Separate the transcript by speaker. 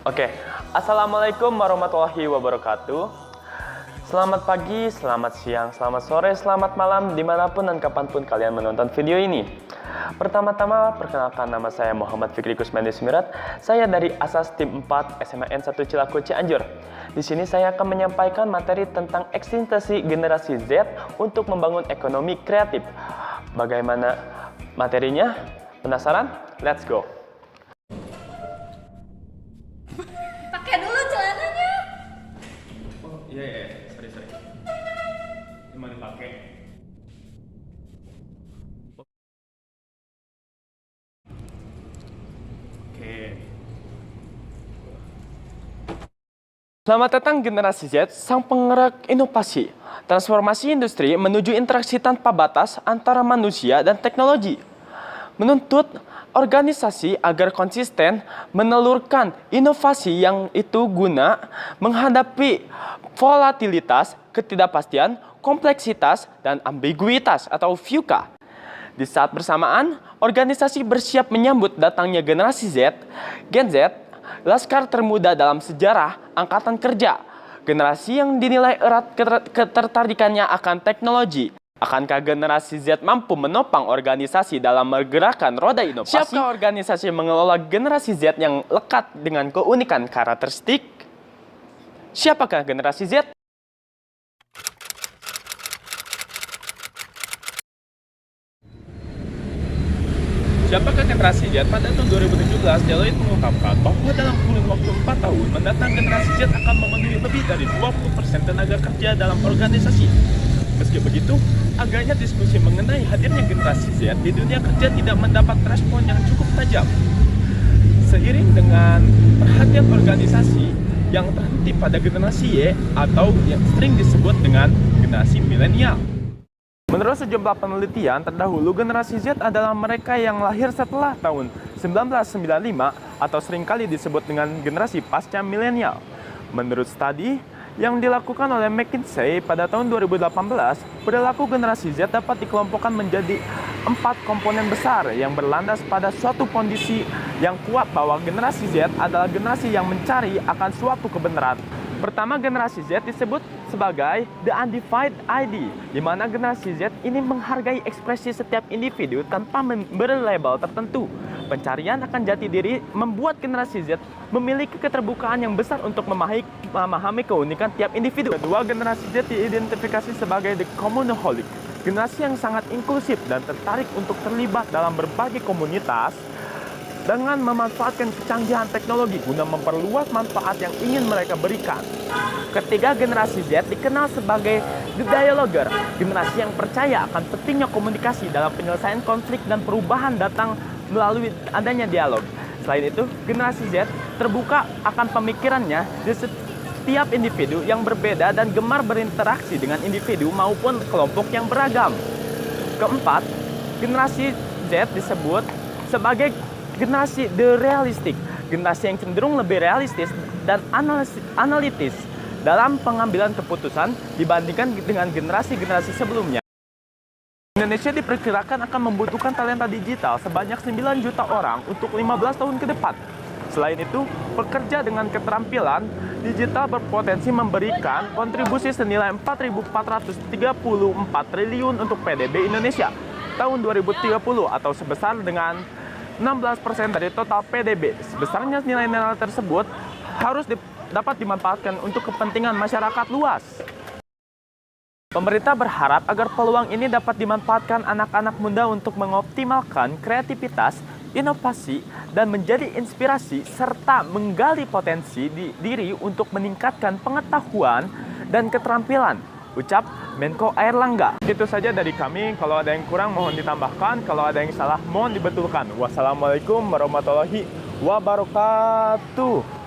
Speaker 1: Oke, Assalamualaikum warahmatullahi wabarakatuh. Selamat pagi, selamat siang, selamat sore, selamat malam, dimanapun dan kapanpun kalian menonton video ini. Pertama-tama, perkenalkan nama saya Muhammad Fikri Kusmandi Sumirat. Saya dari Asas Tim 4 SMAN 1 Cilaku Cianjur. Di sini saya akan menyampaikan materi tentang ekstensi generasi Z untuk membangun ekonomi kreatif. Bagaimana materinya? Penasaran? Let's go!
Speaker 2: Pakai dulu celananya.
Speaker 1: Oh iya, sorry. Ini mau dipakai. Oke. Selamat datang generasi Z, sang penggerak inovasi. Transformasi industri menuju interaksi tanpa batas antara manusia dan teknologi. Menuntut organisasi agar konsisten menelurkan inovasi yang itu guna menghadapi volatilitas, ketidakpastian, kompleksitas, dan ambiguitas atau VUCA. Di saat bersamaan, organisasi bersiap menyambut datangnya generasi Z, Gen Z, laskar termuda dalam sejarah angkatan kerja. Generasi yang dinilai erat ketertarikannya akan teknologi. Akankah generasi Z mampu menopang organisasi dalam menggerakkan roda inovasi? Siapkah organisasi mengelola generasi Z yang lekat dengan keunikan karakteristik? Siapakah generasi Z? Siapakah generasi Z? Pada tahun 2017, Deloitte mengungkapkan bahwa dalam kurun waktu 4 tahun mendatang generasi Z akan memenuhi lebih dari 20% tenaga kerja dalam organisasi. Meski begitu, agaknya diskusi mengenai hadirnya generasi Z di dunia kerja tidak mendapat respon yang cukup tajam. Seiring dengan perhatian organisasi yang terhenti pada generasi Y atau yang sering disebut dengan generasi milenial. Menurut sejumlah penelitian, terdahulu generasi Z adalah mereka yang lahir setelah tahun 1995 atau seringkali disebut dengan generasi pasca milenial. Menurut studi yang dilakukan oleh McKinsey pada tahun 2018, perilaku generasi Z dapat dikelompokkan menjadi 4 komponen besar yang berlandas pada suatu kondisi yang kuat bahwa generasi Z adalah generasi yang mencari akan suatu kebenaran. Pertama, generasi Z disebut sebagai the undivided ID, di mana generasi Z ini menghargai ekspresi setiap individu tanpa memberi label tertentu. Pencarian akan jati diri membuat generasi Z memiliki keterbukaan yang besar untuk memahami keunikan tiap individu. Kedua, generasi Z diidentifikasi sebagai the communaholic, generasi yang sangat inklusif dan tertarik untuk terlibat dalam berbagai komunitas dengan memanfaatkan kecanggihan teknologi guna memperluas manfaat yang ingin mereka berikan. Ketiga, generasi Z dikenal sebagai the dialoger, generasi yang percaya akan pentingnya komunikasi dalam penyelesaian konflik dan perubahan datang melalui adanya dialog. Selain itu, generasi Z terbuka akan pemikirannya di setiap individu yang berbeda dan gemar berinteraksi dengan individu maupun kelompok yang beragam. Keempat, generasi Z disebut sebagai generasi the realistic, generasi yang cenderung lebih realistis dan analitis dalam pengambilan keputusan dibandingkan dengan generasi-generasi sebelumnya. Indonesia diperkirakan akan membutuhkan talenta digital sebanyak 9 juta orang untuk 15 tahun ke depan. Selain itu, pekerja dengan keterampilan digital berpotensi memberikan kontribusi senilai 4.434 triliun untuk PDB Indonesia tahun 2030 atau sebesar dengan 16% dari total PDB. Sebesarnya nilai-nilai tersebut harus dapat dimanfaatkan untuk kepentingan masyarakat luas. Pemerintah berharap agar peluang ini dapat dimanfaatkan anak-anak muda untuk mengoptimalkan kreativitas, inovasi, dan menjadi inspirasi serta menggali potensi diri untuk meningkatkan pengetahuan dan keterampilan. Ucap Menko Airlangga. Itu saja dari kami. Kalau ada yang kurang mohon ditambahkan, kalau ada yang salah mohon dibetulkan. Wassalamualaikum warahmatullahi wabarakatuh.